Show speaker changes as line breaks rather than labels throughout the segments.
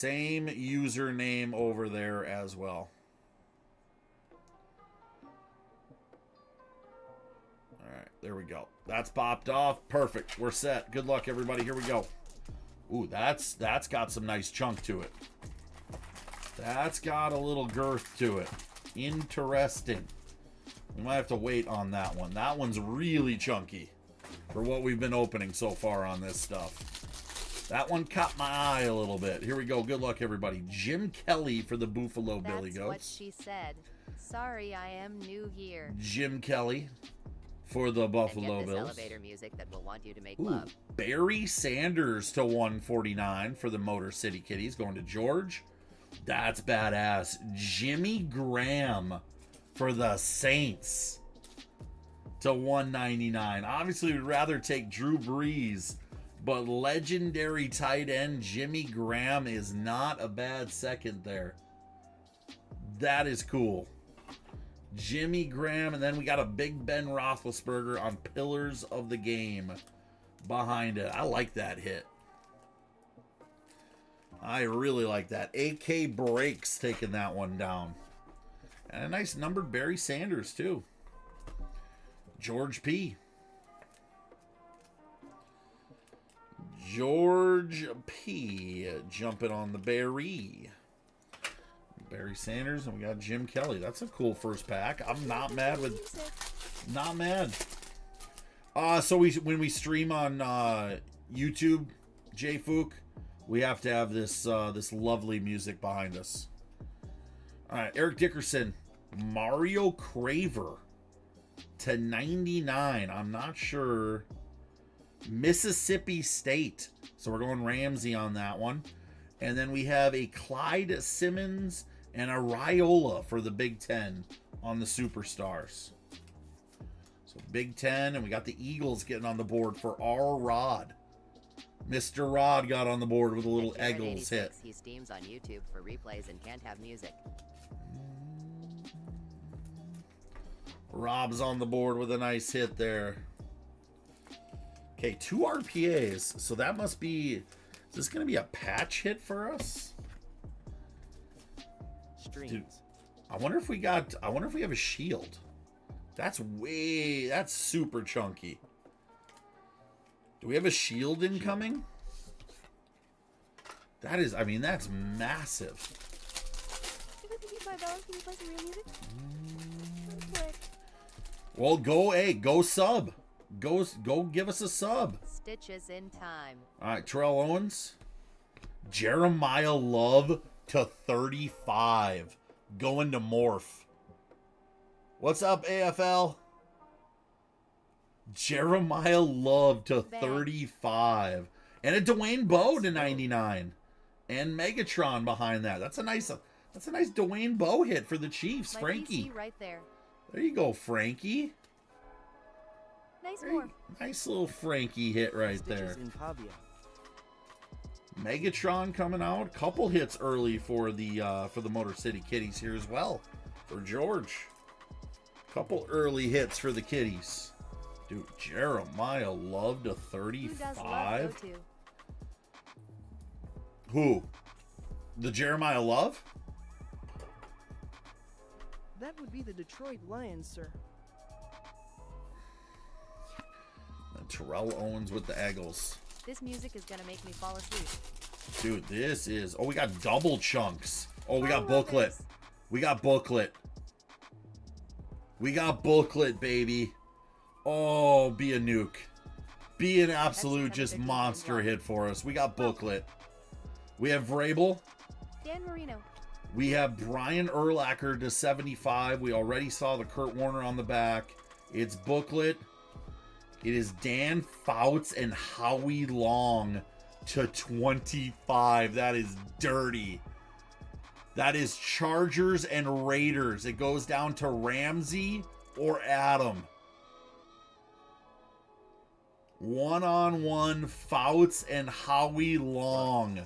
Same username over there as well. All right, there we go. That's popped off. Perfect. We're set. Good luck, everybody. Here we go. Ooh, that's got some nice chunk to it. That's got a little girth to it. Interesting. We might have to wait on that one. That one's really chunky for what we've been opening so far on this stuff. That one caught my eye a little bit. Here we go. Good luck, everybody. Jim Kelly for the Buffalo Billy Goats.
That's what she said. Sorry, I am new here.
Jim Kelly for the Buffalo
and get this
Bills.
Elevator music that will want you to make
Ooh,
love.
Barry Sanders to 149 for the Motor City Kitties, going to George. That's badass. Jimmy Graham for the Saints to 199. Obviously, we'd rather take Drew Brees, but legendary tight end Jimmy Graham is not a bad second there. That is cool. Jimmy Graham, and then we got a Big Ben Roethlisberger on Pillars of the Game behind it. I like that hit. I really like that. AK Breaks taking that one down. And a nice numbered Barry Sanders, too. George P. George P. Jumping on the Barry. Barry Sanders, and we got Jim Kelly. That's a cool first pack. I'm not mad with... Not mad. So when we stream on YouTube, JFook, we have to have this this lovely music behind us. All right, Eric Dickerson, Mario Craver to 99. I'm not sure. Mississippi State. So we're going Ramsey on that one. And then we have a Clyde Simmons and a Raiola for the Big Ten on the Superstars. So Big Ten, and we got the Eagles getting on the board for R. Rod. Mr. Rod got on the board with a little Eagles hit.
He streams on YouTube for replays and can't have music.
Rob's on the board with a nice hit there. Okay, 2 RPAs. So that must be... Is this going to be a patch hit for us?
Streams.
Dude, I wonder if we have a shield. That's super chunky. Do we have a shield incoming? That is, I mean, that's massive.
Can you play some real music?
Well, go sub. Go give us a sub.
Stitches in time.
All right, Terrell Owens. Jeremiah Love to 35. Going to Morph. What's up, AFL? Jeremiah Love to 35. And a Dwayne Bowe to 99. And Megatron behind that. That's a nice Dwayne Bowe hit for the Chiefs.
My
Frankie.
PC right there.
There you go, Frankie.
Nice more.
Nice little Frankie hit right there. Megatron coming out. Couple hits early for the Motor City Kitties here as well. For George. Couple early hits for the Kitties. Dude, Jeremiah Love to 35. Who? The Jeremiah Love?
That would be the Detroit Lions, sir.
And Terrell Owens with the Eagles.
This music is gonna make me fall asleep.
Dude, this is... Oh, we got double chunks. Oh, we got booklet. We got booklet. We got booklet, baby. Oh, be a nuke. Be an absolute just monster hit for us. We got booklet. We have Vrabel.
Dan Marino.
We have Brian Urlacher to 75. We already saw the Kurt Warner on the back. It's booklet. It is Dan Fouts and Howie Long to 25. That is dirty. That is Chargers and Raiders. It goes down to Ramsey or Adam. One-on-one Fouts and Howie Long.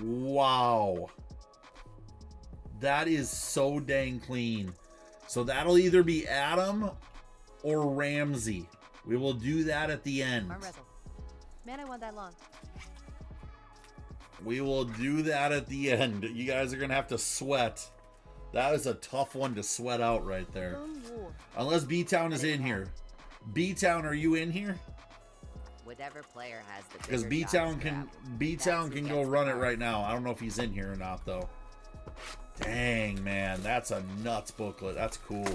Wow. That is so dang clean. So that'll either be Adam or Ramsey. We will do that at the end.
Arm wrestle. Man, I want that long.
We will do that at the end. You guys are going to have to sweat. That is a tough one to sweat out right there.
Clone War.
Unless B-Town is in here. B-Town, are you in here?
Whatever player has the
Because
bigger
B-Town
job
can
strap,
B-Town
that's who
can go
gets the
run it
card.
right now. I don't know if he's in here or not though. Dang, man, that's a nuts booklet. That's cool.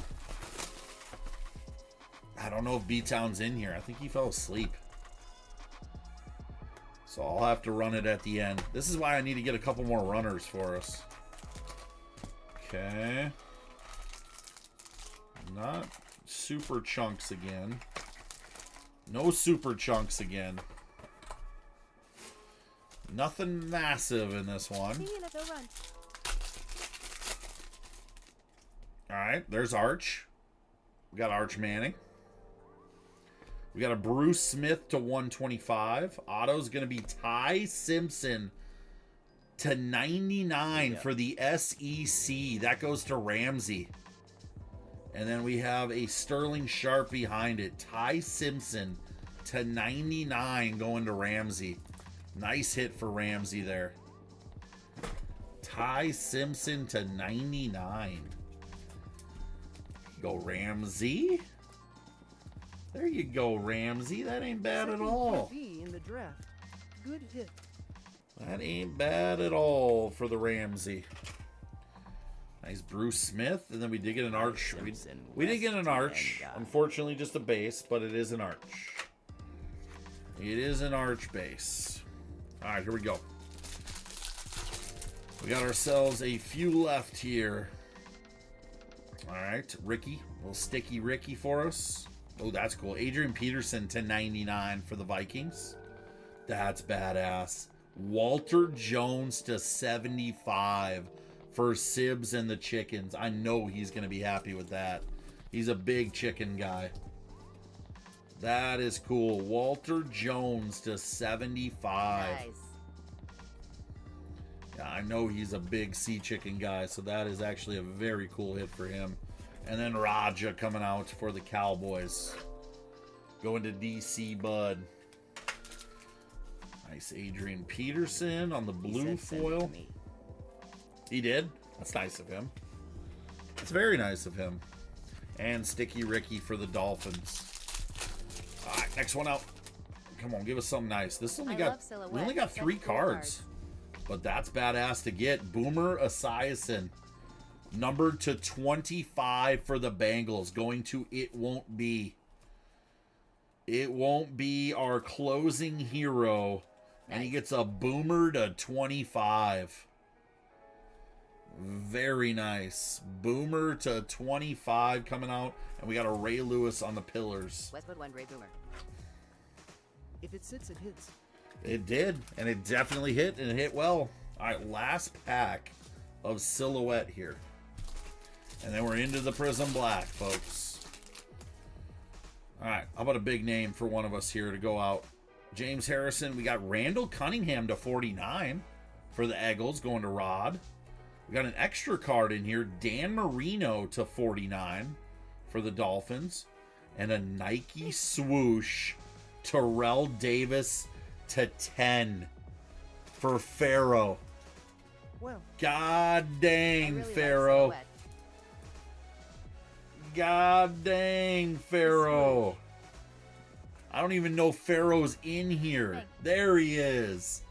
I don't know if B-Town's in here. I think he fell asleep. So I'll have to run it at the end. This is why I need to get a couple more runners for us. Okay. Not super chunks again. No super chunks again. Nothing massive in this one.
See you, NFL run.
Alright, there's Arch. We got Arch Manning. We got a Bruce Smith to 125. Auto's going to be Ty Simpson to 99 for the SEC. That goes to Ramsey. And then we have a Sterling Sharp behind it. Ty Simpson to 99 going to Ramsey. Nice hit for Ramsey there. Ty Simpson to 99. Go Ramsey. There you go, Ramsey. That ain't bad at
Second
all.
QB in the draft. Good hit.
That ain't bad at all for the Ramsey. Nice Bruce Smith. And then we did get an arch. We did get an arch. Unfortunately, just a base, but it is an arch. It is an arch base. All right, here we go. We got ourselves a few left here. All right, Ricky. A little sticky Ricky for us. Oh, that's cool. Adrian Peterson to 99 for the Vikings. That's badass. Walter Jones to 75 for Sibs and the Chickens. I know he's going to be happy with that. He's a big chicken guy. That is cool. Walter Jones to 75.
Nice.
Yeah, I know he's a big sea chicken guy, so that is actually a very cool hit for him. And then Raja coming out for the Cowboys. Going to DC, bud. Nice Adrian Peterson on the blue foil. He did. That's nice of him. That's very nice of him. And Sticky Ricky for the Dolphins. All right, next one out. Come on, give us something nice. This only
I
got
love silhouette.
we only got
Such
3
cool
cards. But that's badass to get. Boomer Esiason. Numbered to 25 for the Bengals. Going to It Won't Be. It Won't Be our closing hero. And he gets a Boomer to 25. Very nice. Boomer to 25 coming out. And we got a Ray Lewis on the pillars.
Westwood 1, Ray Boomer.
If it sits, it hits.
It did. And it definitely hit. And it hit well. All right, last pack of silhouette here. And then we're into the Prism Black, folks. All right, how about a big name for one of us here to go out? James Harrison. We got Randall Cunningham to 49 for the Eagles going to Rod. We got an extra card in here. Dan Marino to 49 for the Dolphins. And a Nike swoosh. Terrell Davis to 10 for Pharaoh.
Well,
God
I
dang,
really like
Pharaoh.
silhouette.
God dang, Pharaoh. I don't even know Pharaoh's in here. There he is.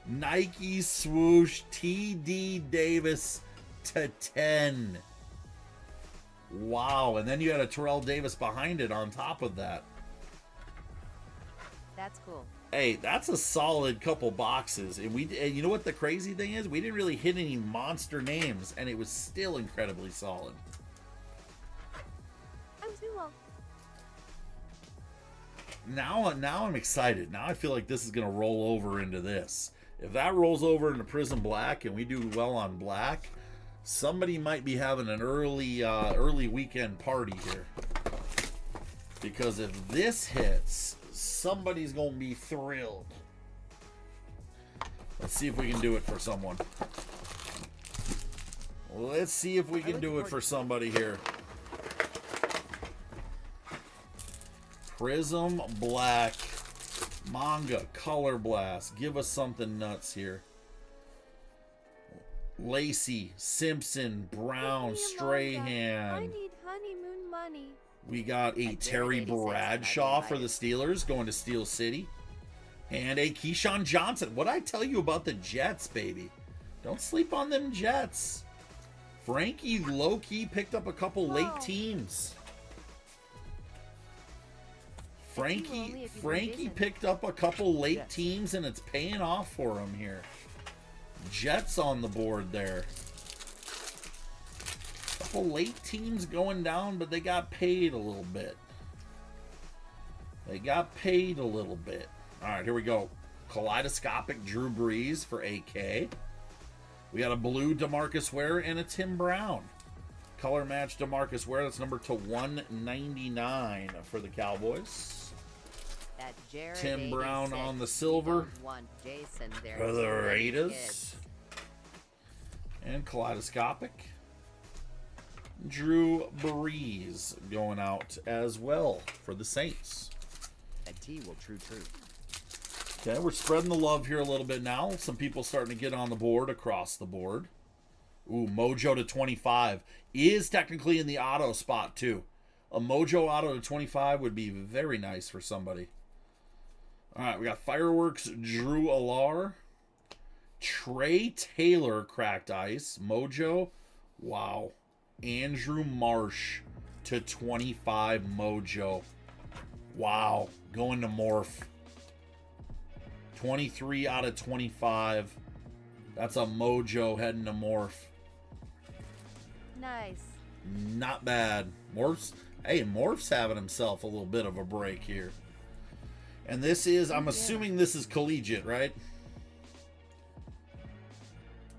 Nike swoosh TD Davis to 10. Wow. And then you had a Terrell Davis behind it on top of that.
That's cool.
Hey, that's a solid couple boxes. And and you know what the crazy thing is? We didn't really hit any monster names, and it was still incredibly solid.
I'm too long.
Now I'm excited. Now I feel like this is going to roll over into this. If that rolls over into Prism Black and we do well on black, somebody might be having an early weekend party here. Because if this hits, somebody's going to be thrilled. Let's see if we can do it for someone. Let's see if we can do it for somebody here. Prism Black. Manga. Color Blast. Give us something nuts here. Lacey, Simpson, Brown,
I
Strahan.
need honeymoon money.
We got a
At
Terry
86,
Bradshaw
I've
for the
invited.
Steelers going to Steel City. And a Keyshawn Johnson. What I tell you about the Jets, baby? Don't sleep on them Jets. Frankie low-key picked up a couple late
Wow.
teams.
only
Frankie
if you were busy.
picked up a couple late
Yes.
teams, and it's paying off for him here. Jets on the board there. Couple late teams going down, but they got paid a little bit. They got paid a little bit. All right, here we go. Kaleidoscopic Drew Brees for AK. We got a blue DeMarcus Ware and a Tim Brown. Color match DeMarcus Ware. That's number to 199 for the Cowboys.
That Jared
Tim Brown
86,
on the
you
silver
don't want Jason there
for
to
the
raise
Raiders.
kids.
And Kaleidoscopic Drew Brees going out as well for the Saints.
And T will true.
Okay, we're spreading the love here a little bit now. Some people starting to get on the board across the board. Ooh, Mojo to 25 is technically in the auto spot too. A Mojo auto to 25 would be very nice for somebody. All right, we got Fireworks Drew Alar. Trey Taylor cracked ice. Mojo. Wow. Andrew Marsh to 25 Mojo. Wow. Going to Morph. 23 out of 25. That's a Mojo heading to Morph.
Nice.
Not bad. Morph's having himself a little bit of a break here. And this is, I'm assuming this is collegiate, right?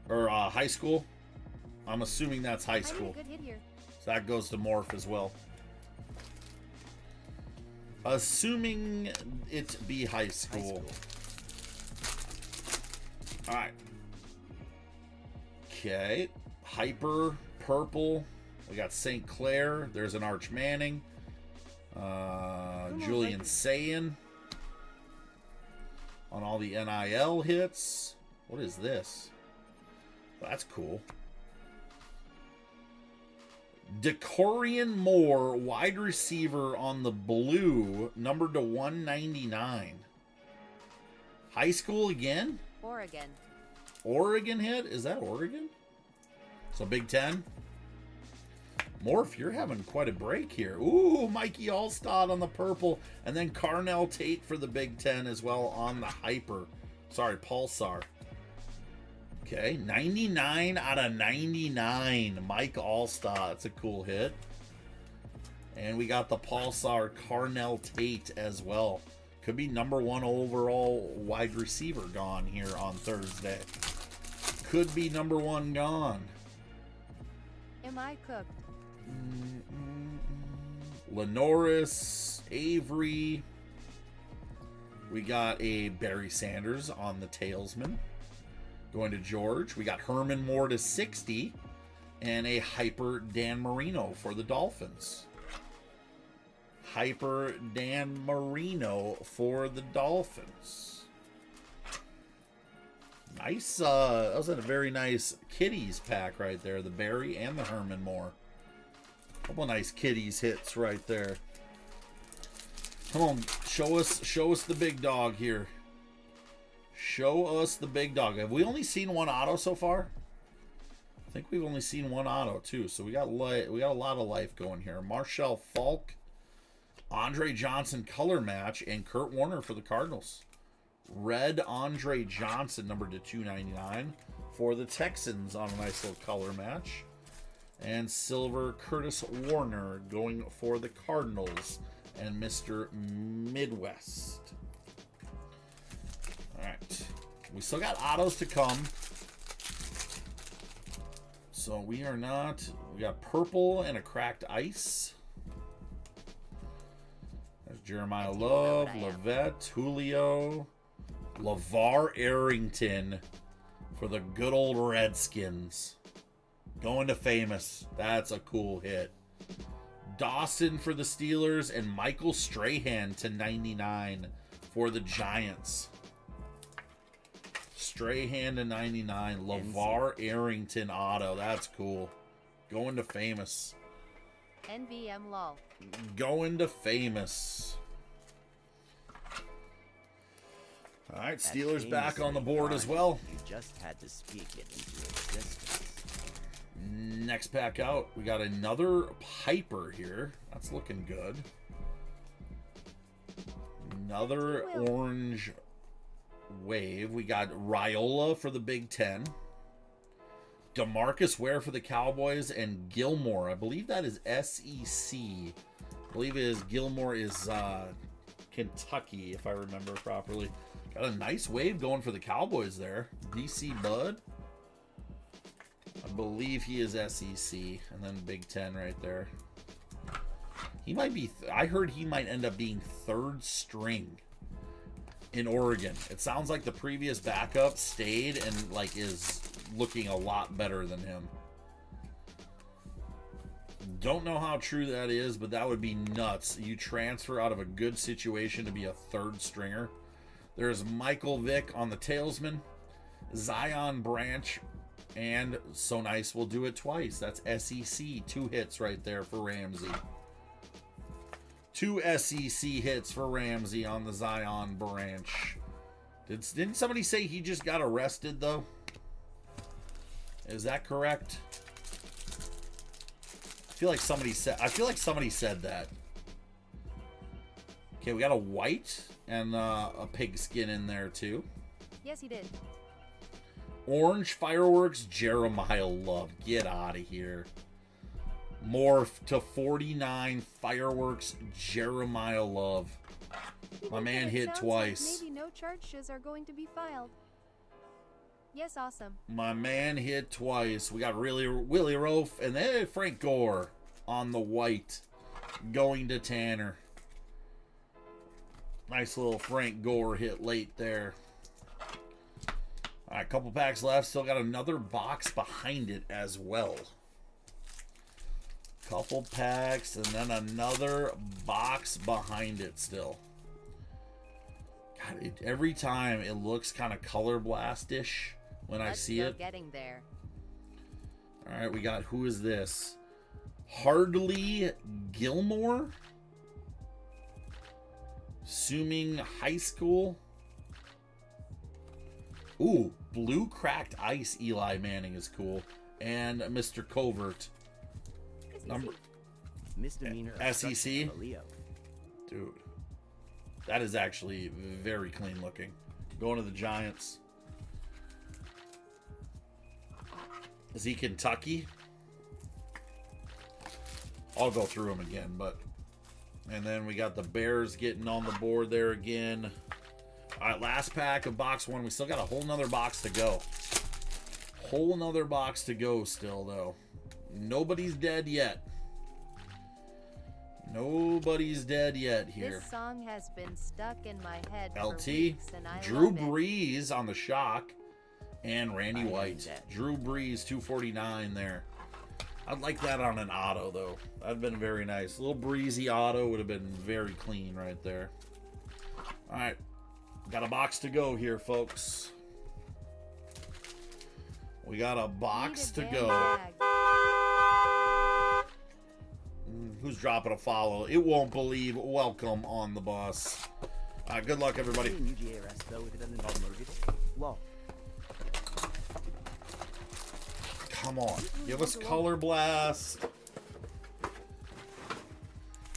Or high school? I'm assuming that's high
I need a
school.
good hit here.
So that goes to Morph as well. Assuming it be high school. Alright. Okay. Hyper, purple. We got St. Clair. There's an Arch Manning. Julian Sayin. On all the NIL hits. What is this? That's cool. Decorian Moore, wide receiver on the blue, numbered to 199. High school again?
Oregon.
Oregon hit? Is that Oregon? So Big Ten? Morph, you're having quite a break here. Ooh, Mikey Allstott on the purple. And then Carnell Tate for the Big Ten as well on the hyper. Sorry, Pulsar. Okay, 99 out of 99. Mike Allstott. That's a cool hit. And we got the Pulsar Carnell Tate as well. Could be #1 overall wide receiver gone here on Thursday. Could be #1 gone.
Am I cooked?
Lenoris, Avery. We got a Barry Sanders on the Tailsman. Going to George. We got Herman Moore to 60. And a Hyper Dan Marino for the Dolphins. Hyper Dan Marino for the Dolphins. Nice. That was a very nice Kitties pack right there. The Barry and the Herman Moore. Couple nice Kitties hits right there. Come on, show us the big dog here. Show us the big dog. Have we only seen one auto so far? I think we've only seen one auto too. So we got a lot of life going here. Marshall Falk, Andre Johnson color match, and Kurt Warner for the Cardinals. Red Andre Johnson numbered to 299 for the Texans on a nice little color match. And silver Curtis Warner going for the Cardinals and Mr. Midwest. All right. We still got autos to come. So we are not... We got purple and a cracked ice. There's Jeremiah
That's you know
Love,
what I am.
Levette, Julio, LeVar Arrington for the good old Redskins. Going to famous. That's a cool hit. Dawson for the Steelers and Michael Strahan to 99 for the Giants. Strahan to 99. LeVar Arrington auto. That's cool. Going to famous.
NVM lol.
Going to famous. All right,
That
Steelers back
famous
on the board
line,
as well.
You just had to speak it into existence.
Next pack out, we got another Piper here. That's looking good. Another orange wave. We got Raiola for the Big Ten. DeMarcus Ware for the Cowboys, and Gilmore. I believe that is SEC. I believe it is Gilmore is Kentucky, if I remember properly. Got a nice wave going for the Cowboys there. DC Bud. I believe he is SEC, and then Big Ten right there. He might be, I heard he might end up being third string in Oregon. It sounds like the previous backup stayed and like is looking a lot better than him. Don't know how true that is, but that would be nuts. You transfer out of a good situation to be a third stringer. There's Michael Vick on the Tailsman, Zion Branch, and So Nice will do it twice. That's SEC. 2 hits right there for Ramsey. 2 SEC hits for Ramsey on the Zion Branch. Didn't somebody say he just got arrested, though? Is that correct? I feel like somebody said that. Okay, we got a white and a pigskin in there, too.
Yes, he did.
Orange Fireworks, Jeremiah Love. Get out of here. Morph to 49 Fireworks, Jeremiah Love. My man hit
Sounds
twice.
Like maybe no charges are going to be filed. Yes, awesome.
My man hit twice. We got Willie Rofe and then Frank Gore on the white. Going to Tanner. Nice little Frank Gore hit late there. All right, couple packs left. Still got another box behind it as well. Couple packs and then another box behind it still. God, every time it looks kind of color blast-ish when I see it.
Getting there.
All right, we got, who is this? Hardly Gilmore? Assuming high school. Ooh, blue cracked ice Eli Manning is cool. And Mr. Covert. Number
Misdemeanor
SEC?
obstruction of a Leo.
Dude. That is actually very clean looking. Going to the Giants. Is he Kentucky? I'll go through them again, but... And then we got the Bears getting on the board there again. All right, last pack of box 1. We still got a whole nother box to go. Whole nother box to go still, though. Nobody's dead yet. Nobody's dead yet here.
This song has been stuck in my head
LT,
for weeks, and I
Drew
love it.
Brees on the shock, and Randy
I
White.
hate that.
Drew Brees, 249 there. I'd like that on an auto, though. That'd been very nice. A little breezy auto would have been very clean right there. All right. Got a box to go here, folks. We got a box to
Need a damn
go.
bag.
Who's dropping a follow? It won't believe. Welcome on the bus. All right, good luck, everybody.
UGA arrest, though, if it doesn't involve motor vehicle. Law.
Come on. Give us Color Blast.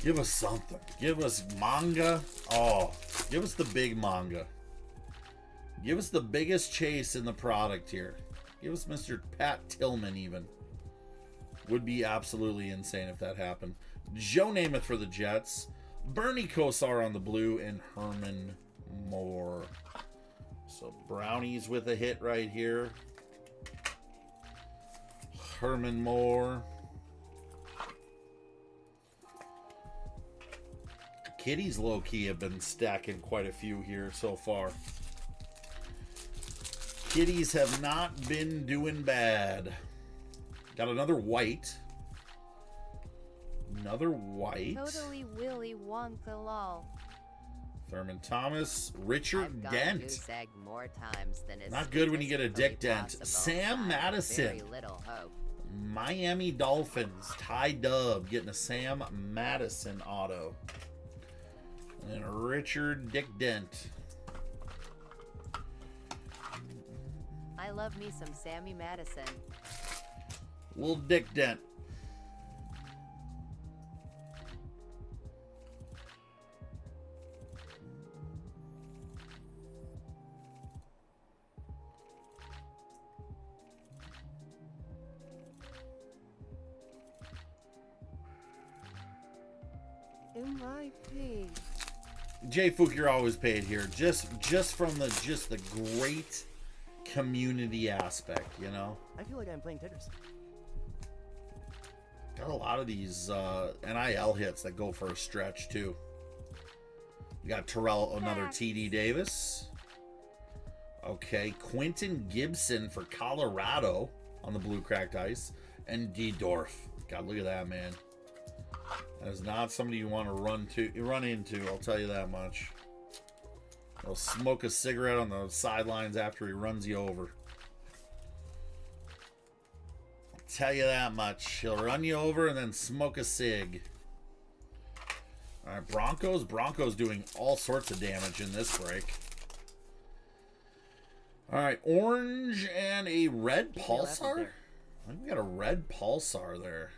Give us something. Give us manga. Oh, give us the big manga. Give us the biggest chase in the product here. Give us Mr. Pat Tillman even. Would be absolutely insane if that happened. Joe Namath for the Jets. Bernie Kosar on the blue. And Herman Moore. So Brownies with a hit right here. Herman Moore. Kitties low-key have been stacking quite a few here so far. Kitties have not been doing bad. Got another white. Another white.
Totally Willy Wonka lol.
Thurman Thomas, Richard
I've gone
Dent.
goose egg more times than is
Not good when you get a dick
statistically
dent.
possible.
Sam
I have
Madison.
Very little hope.
Miami Dolphins, Ty Dub getting a Sam Madison auto. And Richard Dick Dent.
I love me some Sammy Madison.
Little Dick Dent.
Am I paid?
Jay Fook, you're always paid here. Just from the great community aspect, you know.
I feel like I'm playing Tetris.
Got a lot of these NIL hits that go for a stretch too. You got Terrell, another TD Davis. Okay, Quentin Gibson for Colorado on the blue cracked ice, and D Dorf. God, look at that, man. That is not somebody you want to run into. I'll tell you that much. He'll smoke a cigarette on the sidelines after he runs you over. I'll tell you that much. He'll run you over and then smoke a cig. All right, Broncos. Broncos doing all sorts of damage in this break. All right, orange and a red Pulsar. I think we got a red Pulsar there.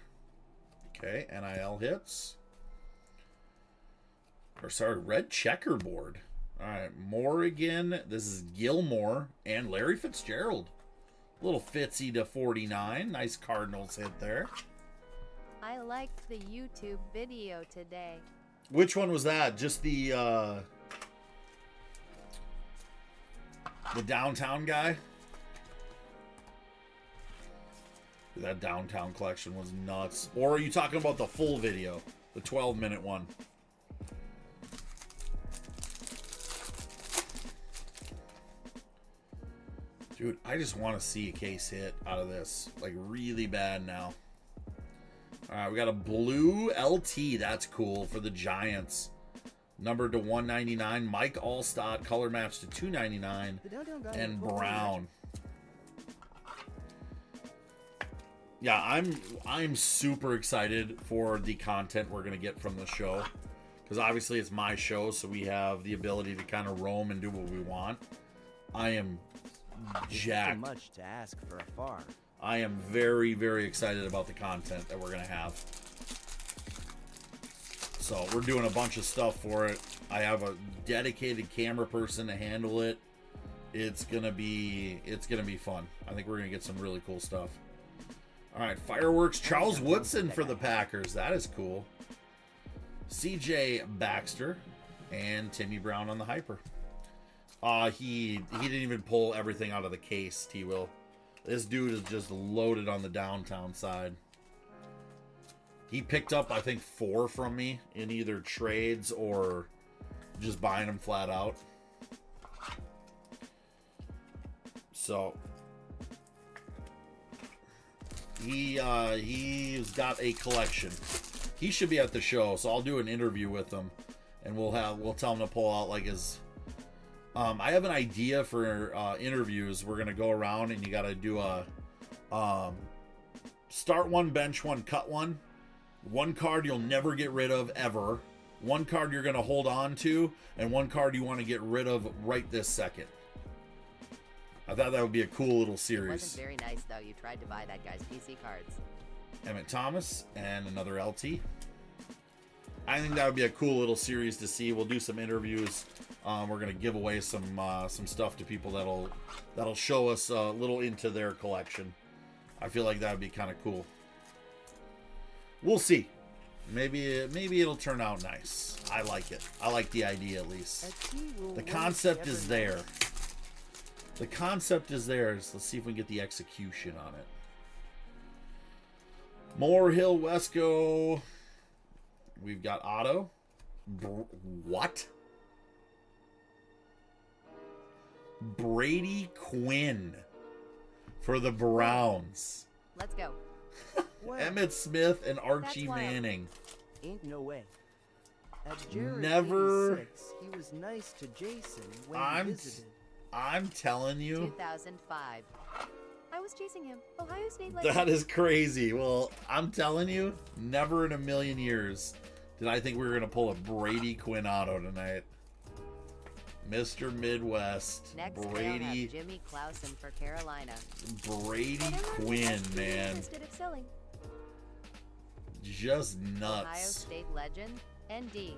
Okay, NIL hits. Or sorry, red checkerboard. All right, Morrigan. This is Gilmore and Larry Fitzgerald. Little Fitzy to 49. Nice Cardinals hit there.
I liked the YouTube video today.
Which one was that? Just the downtown guy? That downtown collection was nuts. Or are you talking about the full video? The 12-minute one? Dude, I just want to see a case hit out of this. Like, really bad now. Alright, we got a blue LT. That's cool for the Giants. Numbered to 199. Mike Allstott. Color match to 299.
The downtown guy
And
with
Brown. Yeah, I'm super excited for the content we're gonna get from the show, because obviously it's my show, so we have the ability to kind of roam and do what we want. I am jacked.
Too much to ask for a farm.
I am very, very excited about the content that we're gonna have. So we're doing a bunch of stuff for it. I have a dedicated camera person to handle it. It's gonna be fun. I think we're gonna get some really cool stuff. All right, fireworks. Charles Woodson for the Packers. That is cool. CJ Baxter and Timmy Brown on the hyper. He didn't even pull everything out of the case, T-Will. This dude is just loaded on the downtown side. He picked up, I think, 4 from me in either trades or just buying them flat out. So he's got a collection. He should be at the show, so I'll do an interview with him, and we'll tell him to pull out like his. I have an idea for interviews. We're gonna go around and you gotta do a start one, bench one, cut one. One card you'll never get rid of ever. One card you're gonna hold on to, and one card you want to get rid of right this second. I thought that would be a cool little
It
series.
wasn't very nice though. You tried to buy that guy's PC cards.
Emmett Thomas and another LT. I think that would be a cool little series to see. We'll do some interviews. We're gonna give away some stuff to people that'll show us a little into their collection. I feel like that would be kind of cool. We'll see. Maybe it'll turn out nice. I like it. I like the idea at least. The concept is there. The concept is there. So let's see if we can get the execution on it. Morehill Wesco. We've got Otto. What? Brady Quinn for the Browns.
Let's go.
Wow.
Emmett Smith and Archie
That's wild.
Manning.
Ain't no way. At Jared
Never-
86, he was nice to Jason when
I'm
he visited.
I'm telling you,
2005.
I was chasing him. Ohio State legend.
that is crazy. Well, I'm telling you, never in a million years did I think we were going to pull a Brady Quinn auto tonight. Mr. Midwest,
Next, they'll
Brady,
have Jimmy Clausen for Carolina.
Brady
Whatever
Quinn,
has to be
man.
Instead of selling.
Just
Ohio
nuts.
State legend, ND.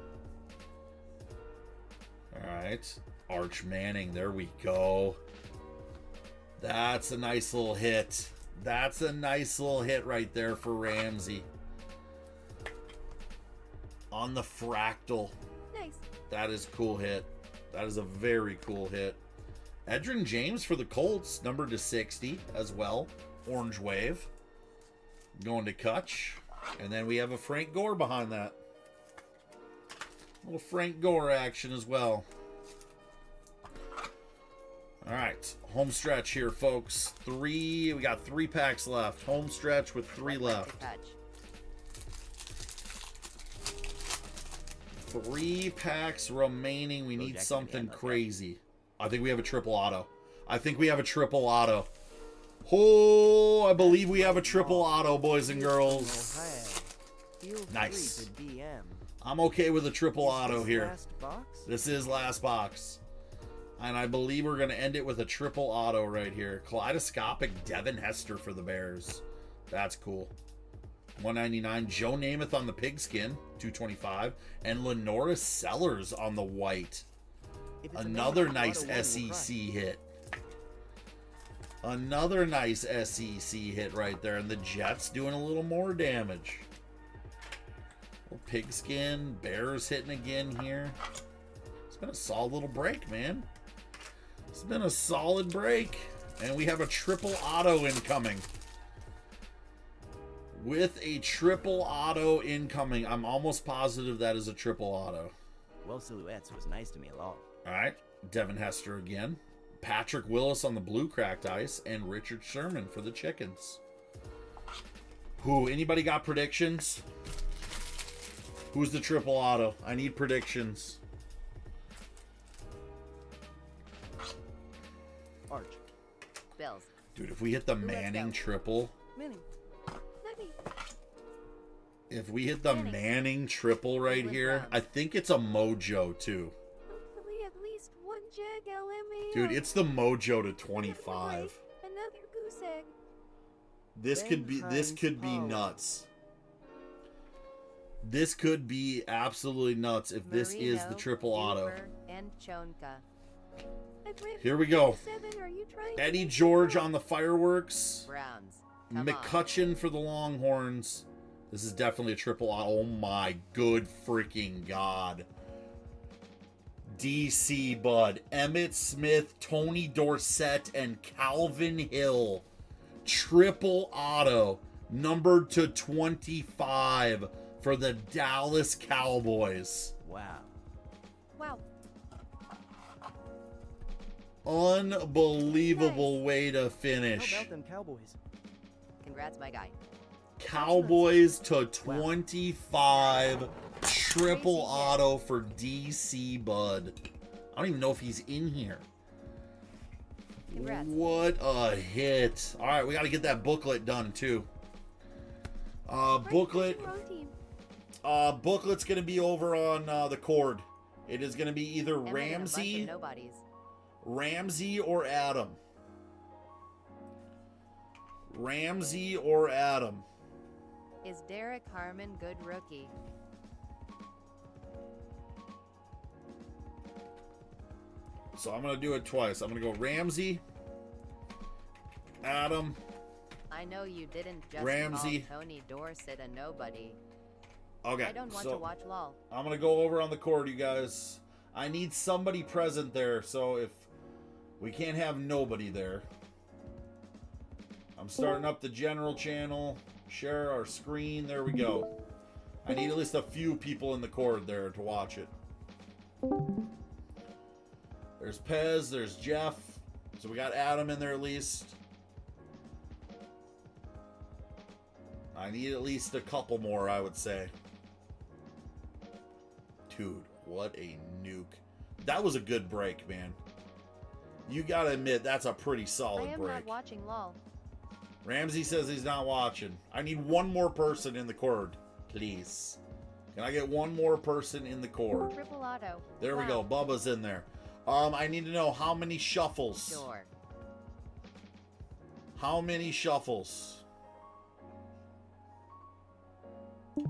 All right. Arch Manning, there we go. That's a nice little hit. That's a nice little hit right there for Ramsey. On the fractal.
Nice.
That is a cool hit. That is a very cool hit. Edgerrin James for the Colts, numbered to 60 as well. Orange Wave. Going to Kutch. And then we have a Frank Gore behind that. Little Frank Gore action as well. All right, home stretch here, folks. We got 3 packs left. Home stretch with 3
What went
left.
to touch?
3 packs remaining. We
Go
need
Jackson
something
again, okay.
crazy. I think we have a triple auto. I think we have a triple auto. Oh, I believe we have a triple auto, boys and girls.
Ohio. Feel
Nice.
free to DM.
I'm okay with a triple
Is
auto
this
here.
last box?
This is last box. And I believe we're going to end it with a triple auto right here. Kaleidoscopic Devin Hester for the Bears. That's cool. 199. Joe Namath on the pigskin. 225. And Lenora Sellers on the white.
If it's a
Another
number,
nice
auto one will
SEC
crush.
hit. Another nice SEC hit right there. And the Jets doing a little more damage. Little pigskin. Bears hitting again here. It's been a solid little break, man. It's been a solid break. And we have a triple auto incoming. With a triple auto incoming. I'm almost positive that is a triple auto.
Well, Silhouettes was nice to me a lot.
All right. Devin Hester again. Patrick Willis on the blue cracked ice. And Richard Sherman for the Chickens. Who? Anybody got predictions? Who's the triple auto? I need predictions.
Arch.
Bills.
Dude, if we hit the
Let's
Manning
go.
triple.
Manning. Not me.
If we hit the
Manning.
Manning triple right
Cleveland
here.
Browns.
I think it's a Mojo too.
Hopefully at least one Jag LMAO.
Dude, it's the Mojo to 25.
Another goose egg.
This could be
Benheim
nuts. This could be absolutely nuts if this is the
Marino,
triple auto.
Cooper, and Chonka.
I played
Here we go.
7. Are you trying to
Eddie
make
George
me
on the fireworks.
Browns. Come on.
McCutcheon for the Longhorns. This is definitely a triple auto. Oh my good freaking god. DC Bud, Emmett Smith, Tony Dorsett, and Calvin Hill. Triple auto. Numbered to 25 for the Dallas Cowboys.
Wow.
Wow.
Unbelievable way to
How
finish.
about them Cowboys?
Congrats, my guy.
Cowboys to 25. Triple auto for DC Bud. I don't even know if he's in here.
Congrats.
What a hit. All right, we got to get that booklet done too.
Right,
Booklet.
wrong team.
Booklet's going to be over on the cord. It is going to be either
And then a bunch of
Ramsey,
nobodies.
Ramsey or Adam. Ramsey or Adam.
Is Derek Harmon good rookie?
So I'm going to do it twice. I'm going to go Ramsey, Adam.
I know you didn't just
Ramsey.
call Tony Dorsett a nobody.
Okay,
I don't want
so
to watch LOL.
I'm going to go over on the cord, you guys. I need somebody present there, so if we can't have nobody there. I'm starting up the general channel. Share our screen. There we go. I need at least a few people in the cord there to watch it. There's Pez. There's Jeff. So we got Adam in there at least. I need at least a couple more, I would say. Dude, what a nuke. That was a good break, man. You gotta admit, that's a pretty
I
solid
am
break.
not watching lol.
Ramsey says he's not watching. I need one more person in the cord, please. Can I get one more person in the cord?
Triple auto.
There we go.
Wow.
Bubba's in there. I need to know how many shuffles.
Sure.
How many shuffles?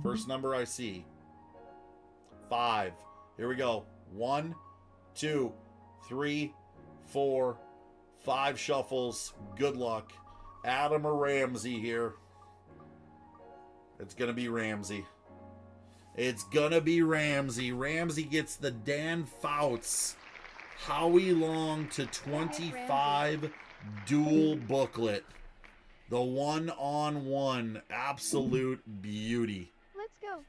First number I see. 5. Here we go. 1, 2, 3, 4, 5 shuffles. Good luck. Adam or Ramsey here. It's going to be Ramsey. It's going to be Ramsey. Ramsey gets the Dan Fouts Howie Long to 25 dual booklet. The one-on-one. Absolute beauty.
Let's go.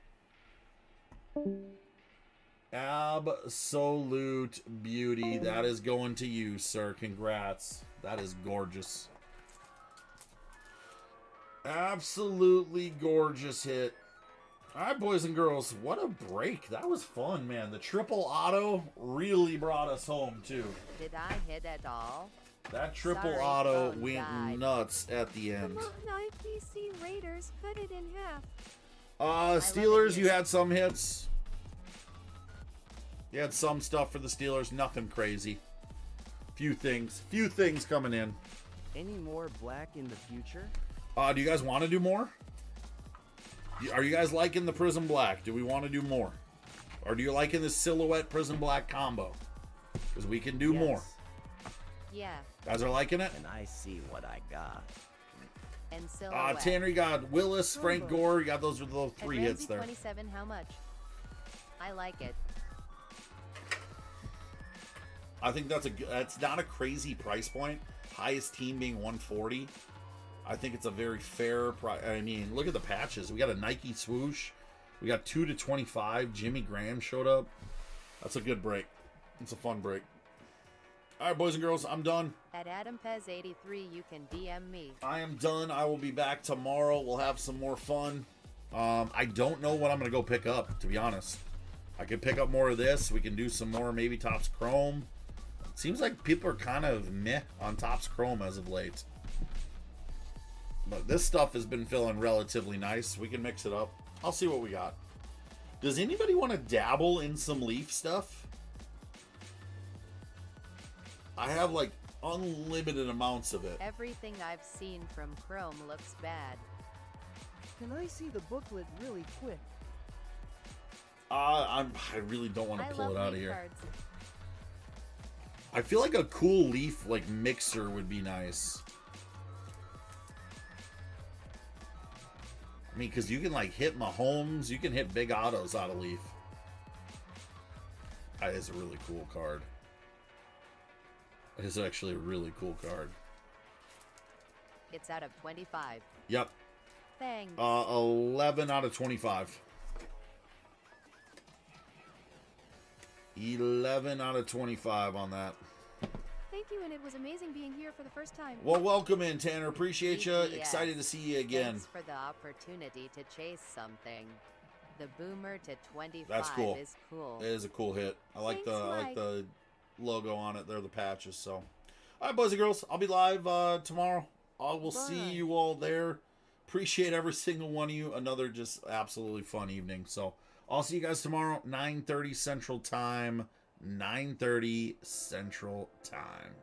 Absolute beauty. That is going to you, sir. Congrats. That is gorgeous. Absolutely gorgeous hit. All right, boys and girls. What a break. That was fun, man. The triple auto really brought us home, too.
Did I hit at all?
That triple
Sorry,
auto
phone
went
died.
nuts at the end.
Come on, IPC Raiders, cut it in half.
Steelers,
it
you
here.
had some hits. You had some stuff for the Steelers. Nothing crazy. Few things coming in.
Any more black in the future?
Do you guys want to do more? Are you guys liking the Prism Black? Do we want to do more? Or do you liking the Silhouette Prism Black combo? Because we can do
Yes.
more.
Yeah.
Guys are liking it?
And I see what I got.
And silhouette.
Tanner, you got Willis, Frank Gore. You got those with the
At
3 hits
Ramsey
there.
27, how much?
I like it.
I think that's not a crazy price point. Highest team being 140. I think it's a very fair price. I mean, look at the patches. We got a Nike swoosh. We got 2 to 25. Jimmy Graham showed up. That's a good break. It's a fun break. All right, boys and girls, I'm done.
At AdamPez83, you can DM me.
I am done. I will be back tomorrow. We'll have some more fun. I don't know what I'm going to go pick up, to be honest. I can pick up more of this. We can do some more, maybe Topps Chrome. It seems like people are kind of meh on Topps Chrome as of late. But this stuff has been feeling relatively nice. We can mix it up. I'll see what we got. Does anybody want to dabble in some Leaf stuff? I have like unlimited amounts of it.
Everything I've seen from Chrome looks bad.
Can I see the booklet really quick?
I really don't want
I
to pull
love
it out of
leaf
here.
cards.
I feel like a cool Leaf like mixer would be nice. I mean, because you can like hit Mahomes, you can hit big autos out of Leaf. That is a really cool card. It is actually a really cool card.
It's out of 25.
Yep.
Thanks.
11 out of 25. 11 out of 25 on that.
Thank you, and it was amazing being here for the first time.
Well, welcome in, Tanner. Appreciate you.
BTS.
Excited to see you again.
Thanks for the opportunity to chase something. The boomer to 25
That's cool.
is cool.
It is a cool hit. I like
Thanks,
the
Mike.
logo on it. They're the patches. So, all right, boys and girls, I'll be live tomorrow. I will see
Bye.
you all there. Appreciate every single one of you. Another just absolutely fun evening. So, I'll see you guys tomorrow, 9:30 Central Time. 9:30 Central Time.